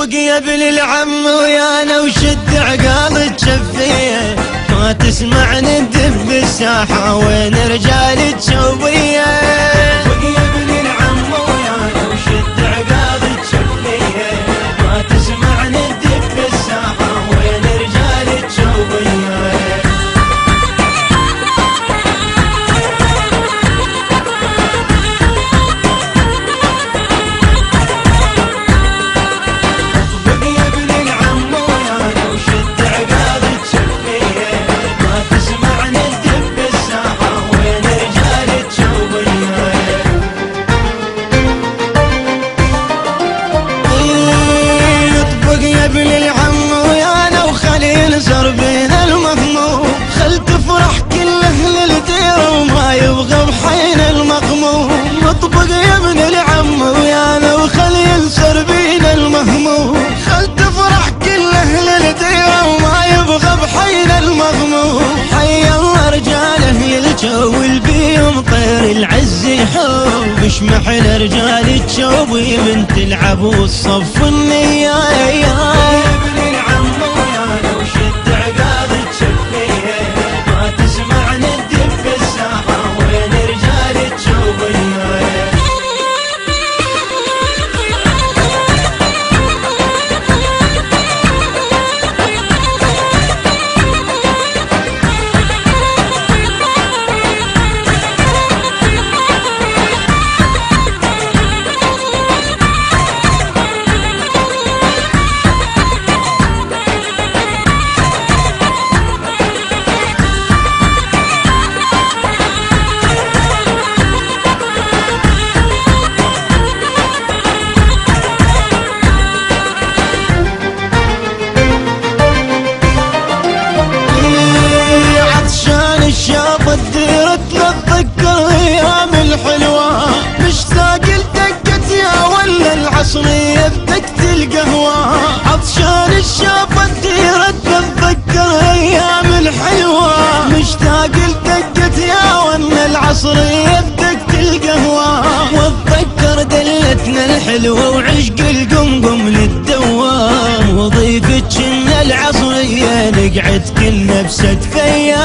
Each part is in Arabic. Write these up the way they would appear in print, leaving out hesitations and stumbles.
اطبق يا ابن العم ويانا وشد عقال تشفيه، ما تسمع ندب بالساحة وين رجال تشوبيه. اطبق يا ابن العم ويانا وشد عقال تشفيه، ما تسمع ندب بالساحة وين رجال تشوبيه. اطبق يا ابن العم ويانا وخلي ينصر بينا المهموم، خل تفرح كل اهل الديرة وما يبغى بحينا المغموم. حي الله رجال اهل الجو اللي بيهم طير العز يحوم، اشمحنا رجال تشوبي بنت العب والصف النية. يا ابن العم ويانا وشد عقال تشفيه، ما تسمع ندب بالساحة وين رجال تشوبيه. عصرية بدكت القهوة، عطشان الشاب الديرة تتذكر ايام الحلوة، مشتاق لدقة يا ون العصرية بدكت القهوة، واتذكر دلتنا الحلوة وعشق القمقم للدوام، وضيفتش ان العصرية نقعد كلنا بستفية.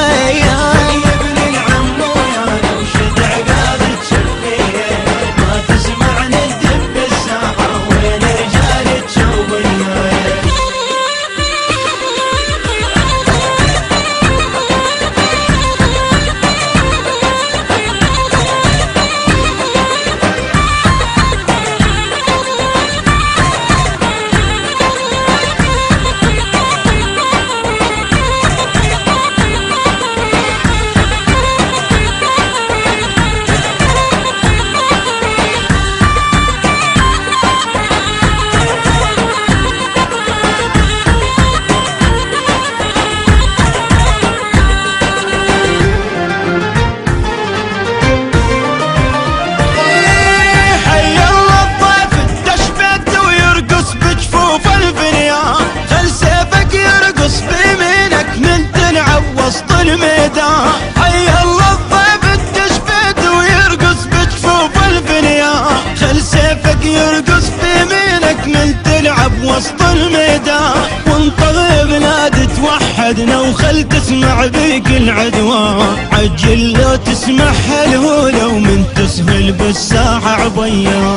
وسط الميدان حي الله الضيف التشبيت ويرقص بجفوف البنيان، خل سيفك يرقص بيمينك من تلعب وسط الميدان، وانطغي بلاد توحدنا وخل تسمع بيك العدوان، عجل لو تسمعها الهولة ومن تسهل بالساحة عبيان.